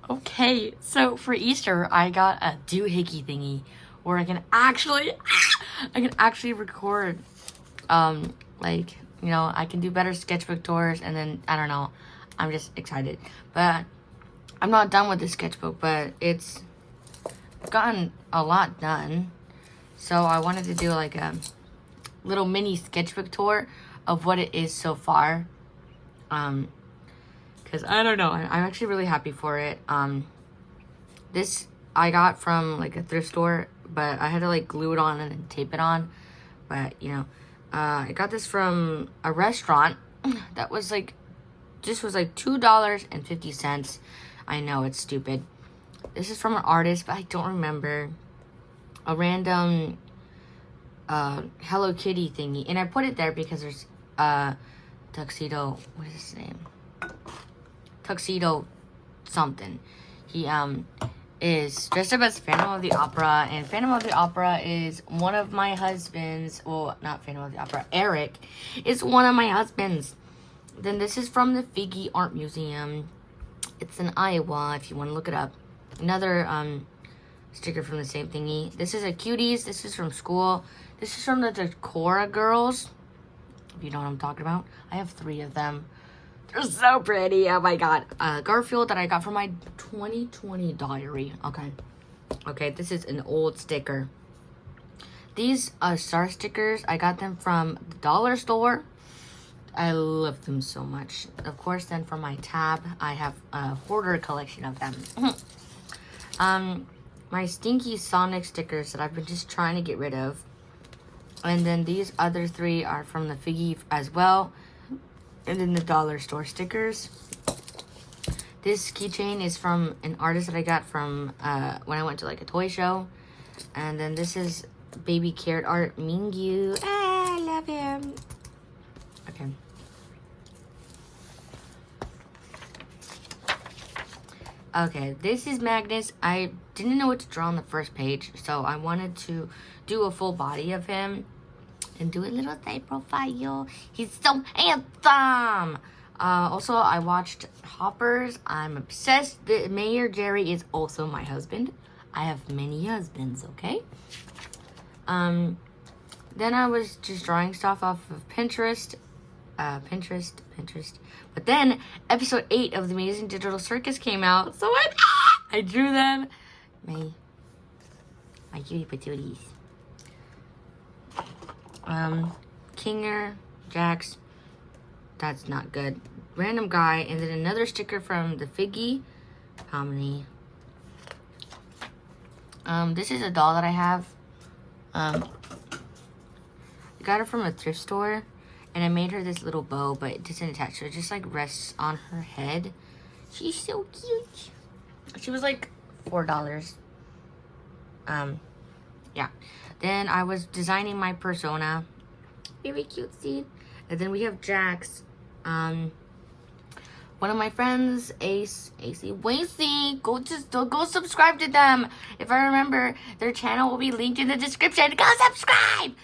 Okay, so for Easter, I got a doohickey thingy where I can actually record, like, you know, I can do better sketchbook tours, and then, I don't know, I'm just excited. But I'm not done with the sketchbook, but it's gotten a lot done. So I wanted to do like a little mini sketchbook tour of what it is so far. Because I don't know, I'm actually really happy for it. This I got from like a thrift store, but I had to like glue it on and then tape it on. But you know, I got this from a restaurant that was like, this was like $2.50. I know it's stupid. This is from an artist, but I don't remember. A random Hello Kitty thingy, and I put it there because there's Tuxedo. What is his name? Tuxedo something. He is dressed up as Phantom of the Opera, and Phantom of the Opera is one of my husband's. Well, not Phantom of the Opera. Eric is one of my husband's. Then this is from the Figgy Art Museum. It's in Iowa, if you want to look it up. Another sticker from the same thingy. This is a Cuties. This is from school. This is from the Decora girls, if you know what I'm talking about. I have 3 of them. They're so pretty. Oh my god. Garfield that I got from my 2020 diary. Okay, this is an old sticker. These star stickers, I got them from the dollar store. I love them so much. Of course, then for my tab, I have a hoarder collection of them. My stinky Sonic stickers that I've been just trying to get rid of. And then these other 3 are from the Figgy as well. And then the dollar store stickers. This keychain is from an artist that I got from when I went to like a toy show. And then this is baby carrot art, Mingyu. Ah, I love him. Okay. Okay, this is Magnus. I didn't know what to draw on the first page, so I wanted to do a full body of him and do a little side profile. He's so handsome. Also, I watched Hoppers. I'm obsessed. Mayor Jerry is also my husband. I have many husbands, okay? Then I was just drawing stuff off of Pinterest. Pinterest. But then episode 8 of the Amazing Digital Circus came out, so I drew them. My cutie patooties. Kinger, Jax. That's not good. Random guy, and then another sticker from the Figgy. How many? This is a doll that I have. I got it from a thrift store. And I made her this little bow, but it doesn't attach. So it just like rests on her head. She's so cute. She was like $4. Yeah. Then I was designing my persona. Very cutesy. And then we have Jax. One of my friends, AC Wacy. Go subscribe to them. If I remember, their channel will be linked in the description. Go subscribe.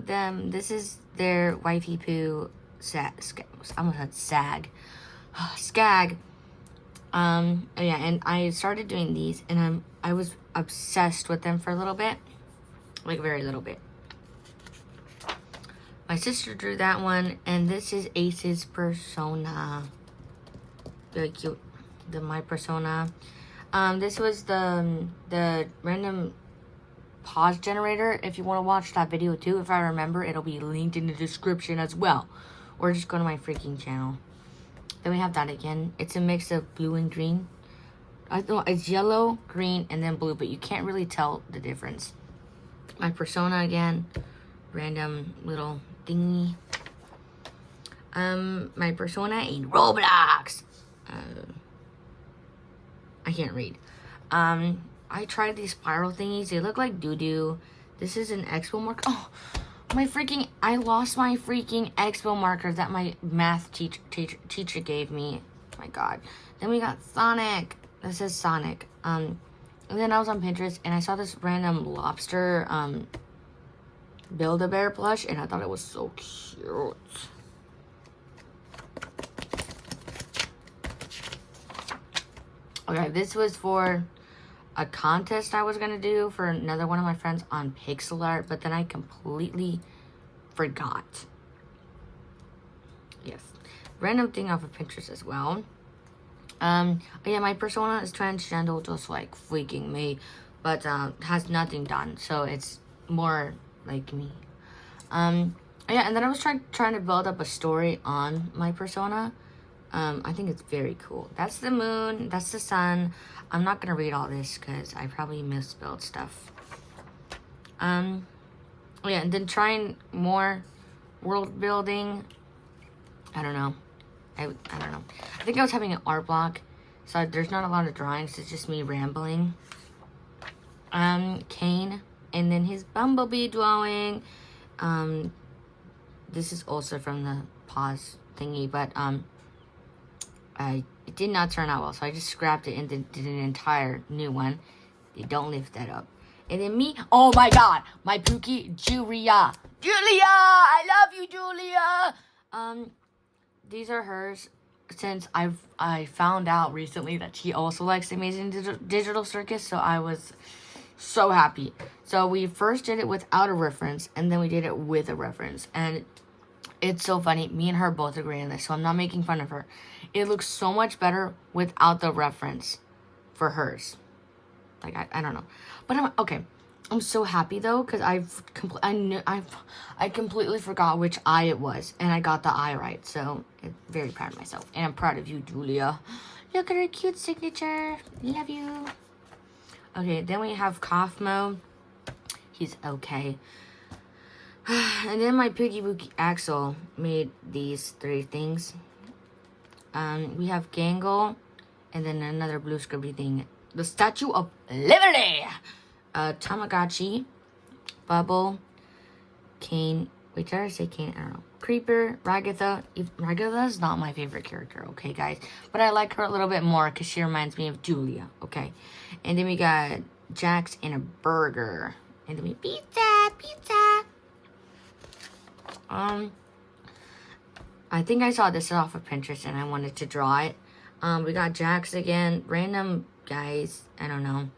Then this is their wifey poo I almost said sag. Skag. Yeah, and I started doing these, and I was obsessed with them for a little bit. Like a very little bit. My sister drew that one, and this is Ace's persona. Very cute. My persona. This was the random pause generator. If you want to watch that video too, if I remember, it'll be linked in the description as well, or just go to my freaking channel. Then we have that again. It's a mix of blue and green. I thought it's yellow, green, and then blue, but you can't really tell the difference. My persona again, random little thingy. My persona in Roblox. I can't read. I tried these spiral thingies. They look like doo-doo. This is an expo marker. Oh, I lost my freaking expo marker that my math teacher gave me. Oh my god. Then we got Sonic. This says Sonic. And then I was on Pinterest and I saw this random lobster Build-A-Bear plush, and I thought it was so cute. Okay, this was for a contest I was going to do for another one of my friends on pixel art, but then I completely forgot. Yes. Random thing off of Pinterest as well. Yeah, my persona is transgender, just like freaking me, but has nothing done, so it's more like me. Yeah, and then I was trying to build up a story on my persona. I think it's very cool. That's the moon, that's the sun. I'm not gonna read all this because I probably misspelled stuff. Yeah, and then trying more world building. I don't know. I don't know. I think I was having an art block, so there's not a lot of drawings. It's just me rambling. Kane, and then his bumblebee drawing. This is also from the pause thingy, but it did not turn out well, so I just scrapped it and did an entire new one. They don't lift that up. And then me, oh my god, my Pookie, Julia, I love you, Julia. These are hers, since I found out recently that she also likes Amazing Digital Circus, so I was so happy. So we first did it without a reference, and then we did it with a reference, and it's so funny. Me and her both agree on this, so I'm not making fun of her. It looks so much better without the reference for hers. Like, I don't know. But I'm okay. I'm so happy though, because I completely forgot which eye it was, and I got the eye right. So I'm very proud of myself, and I'm proud of you, Julia. Look at her cute signature. Love you. Okay, then we have Kaufmo. He's okay. And then my Pookie Bookie Axel made these 3 things. We have Gangle, and then another blue scribbly thing. The Statue of Liberty! Tamagotchi, Bubble, Kane. Wait, did I say Kane? I don't know. Creeper, Ragatha. Ragatha is not my favorite character, okay, guys? But I like her a little bit more because she reminds me of Julia, okay? And then we got Jax and a burger. And then we pizza. I think I saw this off of Pinterest and I wanted to draw it. We got Jax again. Random guys. I don't know.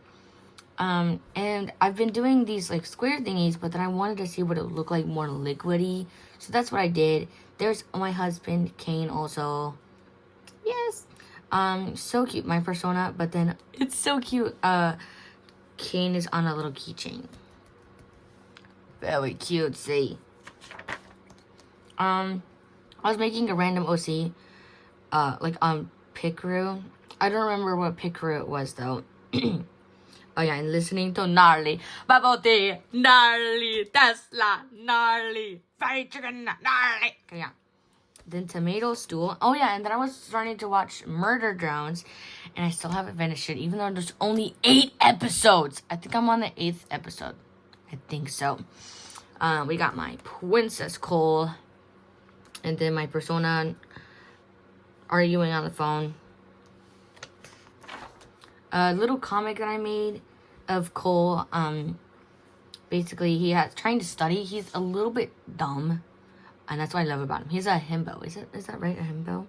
And I've been doing these like square thingies, but then I wanted to see what it would look like more liquidy. So that's what I did. There's my husband, Kane, also. Yes. So cute, my persona, but then it's so cute. Kane is on a little keychain. Very cutesy. I was making a random OC, like on Pickaroo. I don't remember what Pickaroo it was though. Oh yeah, and listening to Gnarly, Bubble Tea, Gnarly, Tesla, Gnarly, Fried Chicken, Gnarly. Okay, yeah. Then Tomato Stool. Oh yeah, and then I was starting to watch Murder Drones, and I still haven't finished it, even though there's only 8 episodes. I think I'm on the 8th episode. I think so. We got my Princess Cole, and then my persona arguing on the phone. A little comic that I made of Cole. Basically, he has trying to study. He's a little bit dumb, and that's what I love about him. He's a himbo. Is that right? A himbo?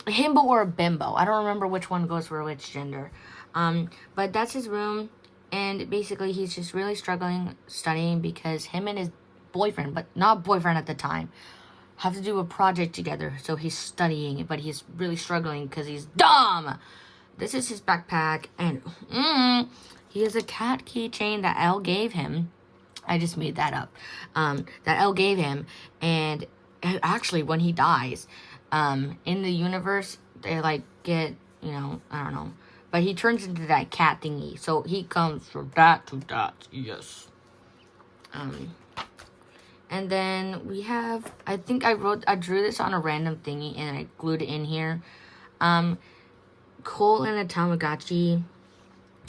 A himbo or a bimbo? I don't remember which one goes for which gender. But that's his room, and basically he's just really struggling studying because him and his boyfriend, but not boyfriend at the time, have to do a project together. So he's studying, but he's really struggling because he's dumb. This is his backpack, and he has a cat keychain that Elle gave him. I just made that up. That Elle gave him, and actually, when he dies, in the universe, they like get, I don't know, but he turns into that cat thingy, so he comes from that to that, yes. And then we have, I think I drew this on a random thingy, and I glued it in here. Cole and a Tamagotchi,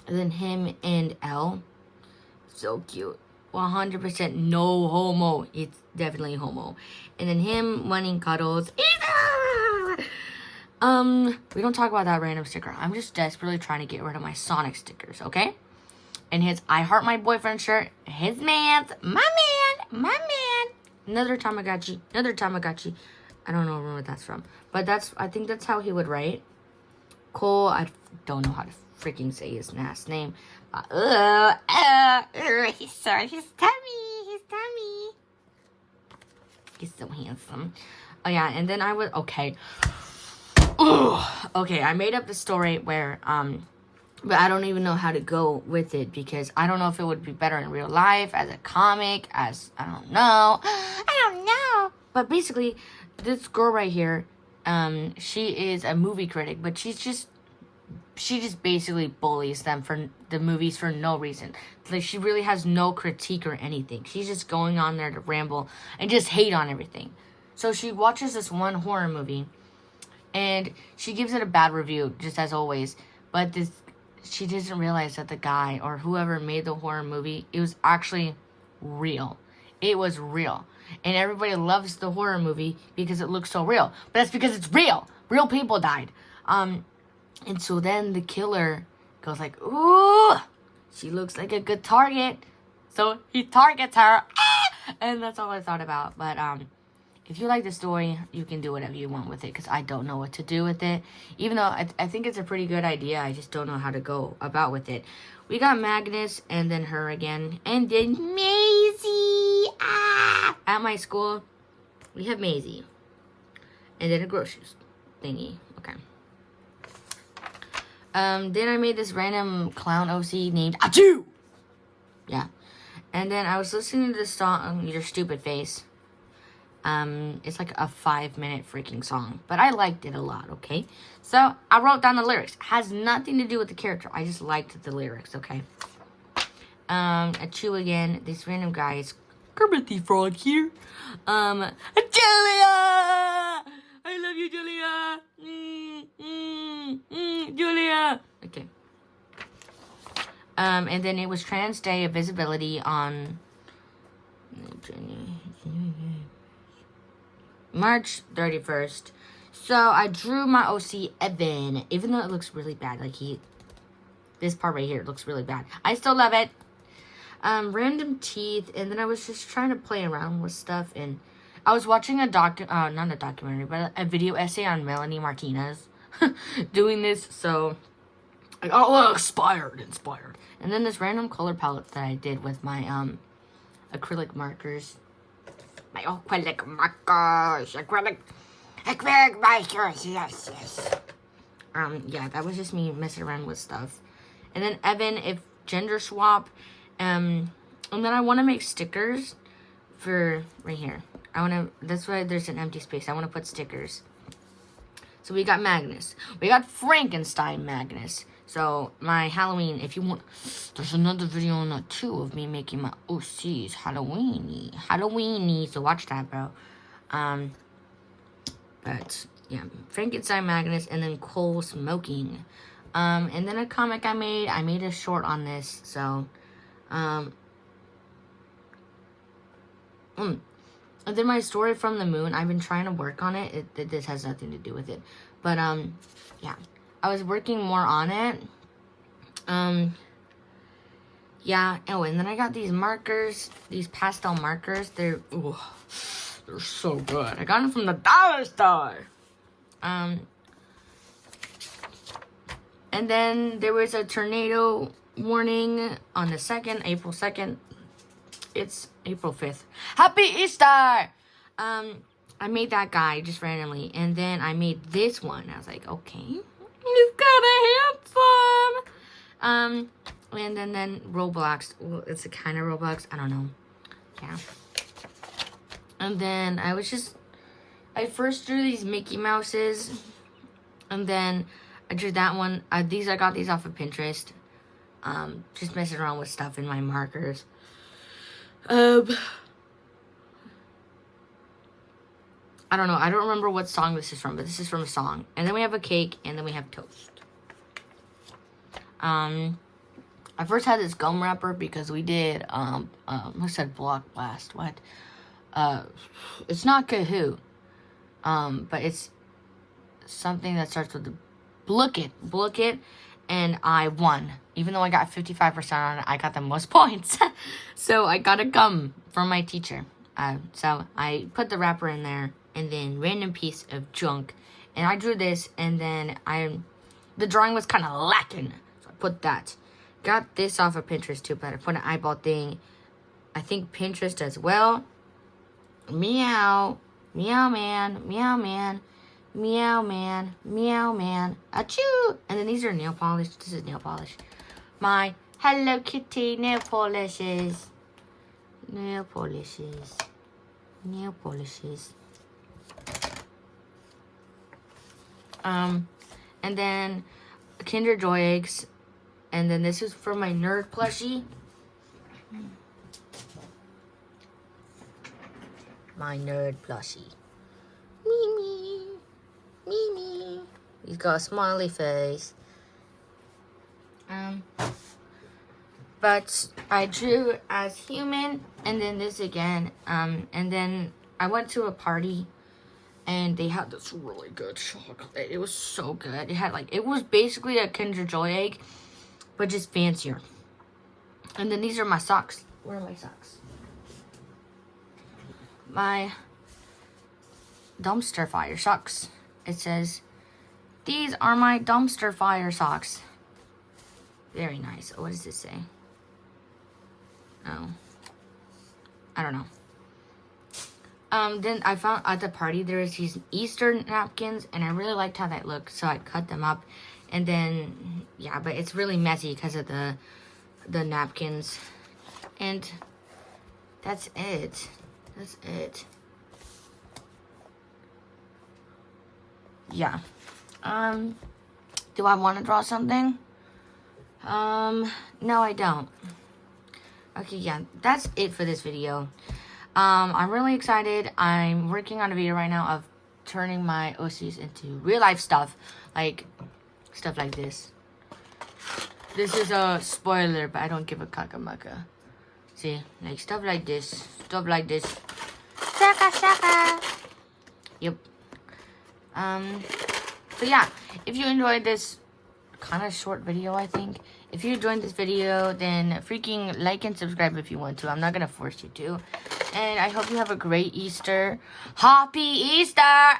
and then him and Elle. So cute. 100% no homo. It's definitely homo. And then him wanting cuddles. We don't talk about that random sticker. I'm just desperately trying to get rid of my Sonic stickers, okay? And his I Heart My Boyfriend shirt. His man's my man. Another Tamagotchi. I don't know where that's from. But I think that's how he would write. Cole, I don't know how to freaking say his last name. He's sorry. His tummy. He's so handsome. Oh yeah, and then I was okay. Okay, I made up the story where but I don't even know how to go with it because I don't know if it would be better in real life, as a comic, as I don't know. But basically, this girl right here, she is a movie critic, but she just basically bullies them for the movies for no reason. Like, she really has no critique or anything. She's just going on there to ramble and just hate on everything. So she watches this one horror movie, and she gives it a bad review, just as always. But she doesn't realize that the guy or whoever made the horror movie, it was actually real. It was real. And everybody loves the horror movie because it looks so real. But that's because it's real. Real people died. And so then the killer goes like, ooh, she looks like a good target. So he targets her. And that's all I thought about. But if you like the story, you can do whatever you want with it, because I don't know what to do with it. Even though I think it's a pretty good idea, I just don't know how to go about with it. We got Magnus, and then her again, and then Maisie. At my school, we have Maisie. And then a grocery thingy. Okay. Then I made this random clown OC named Achoo! Yeah. And then I was listening to this song, Your Stupid Face. It's like a 5-minute freaking song, but I liked it a lot, okay? So, I wrote down the lyrics. It has nothing to do with the character. I just liked the lyrics, okay? Achoo again. This random guy is Kermit the Frog here. Julia! I love you, Julia! Julia! Okay. And then it was Trans Day of Visibility on March 31st. So I drew my OC Evan, even though it looks really bad. Like this part right here looks really bad. I still love it. Random teeth, and then I was just trying to play around with stuff, and I was watching not a documentary, but a video essay on Melanie Martinez doing this, so like, oh, inspired. And then this random color palette that I did with my acrylic markers. My acrylic markers. Acrylic markers, yes. Yeah, that was just me messing around with stuff. And then Evan, if gender swap. And then I want to make stickers for right here. That's why there's an empty space. I want to put stickers. So we got Magnus. We got Frankenstein Magnus. So my Halloween, if you want, there's another video on that too of me making my OCs Halloweeny. So watch that, bro. But yeah, Frankenstein Magnus, and then Cole smoking. And then a comic I made a short on this. So, and then my story from the moon, I've been trying to work on it. This has nothing to do with it. But, yeah. I was working more on it. Yeah. Oh, and then I got these markers. These pastel markers. They're so good. I got them from the dollar store. And then there was a tornado warning on the 2nd, April 2nd. It's April 5th. Happy Easter! I made that guy just randomly. And then I made this one. I was like, okay. He's kind of handsome. And then Roblox. Well, it's a kind of Roblox. I don't know. Yeah. And then I first drew these Mickey Mouses. And then I drew that one. I got these off of Pinterest. Just messing around with stuff in my markers. I don't know. I don't remember what song this is from, but this is from a song. And then we have a cake, and then we have toast. I first had this gum wrapper because we did, I said Block Blast. What? It's not Kahoot. But it's something that starts with the Blook It. And I won. Even though I got 55% on it, I got the most points. So I got a gum from my teacher. So I put the wrapper in there, and then random piece of junk. And I drew this, and then I the drawing was kind of lacking. So I put that. Got this off of Pinterest too, but I put an eyeball thing. I think Pinterest as well. Meow. Meow man. Meow man. Meow man. Meow man. Achoo! And then these are nail polish. This is nail polish. My Hello Kitty nail polishes. Nail polishes. Nail polishes. And then Kinder Joy eggs. And then this is for my nerd plushie. My nerd plushie. Mimi. Mimi. He's got a smiley face. But I drew as human, and then this again. And then I went to a party, and they had this really good chocolate. It was so good. It had it was basically a Kinder Joy egg, but just fancier. And then these are my socks. Where are my socks? My dumpster fire socks. It says, these are my dumpster fire socks. Very nice. What does this say? Oh. I don't know. Then I found at the party there was these Easter napkins, and I really liked how that looked, so I cut them up. And then, yeah, but it's really messy because of the napkins. And that's it. That's it. Yeah. Do I want to draw something? No, I don't. Okay, yeah, that's it for this video. I'm really excited. I'm working on a video right now of turning my OCs into real life stuff. Like, stuff like this. This is a spoiler, but I don't give a cacamaca. See, like stuff like this. Stuff like this. Shaka shaka. Yep. So yeah, if you enjoyed this kind of short video, I think. If you enjoyed this video, then freaking like and subscribe if you want to. I'm not going to force you to. And I hope you have a great Easter. Happy Easter!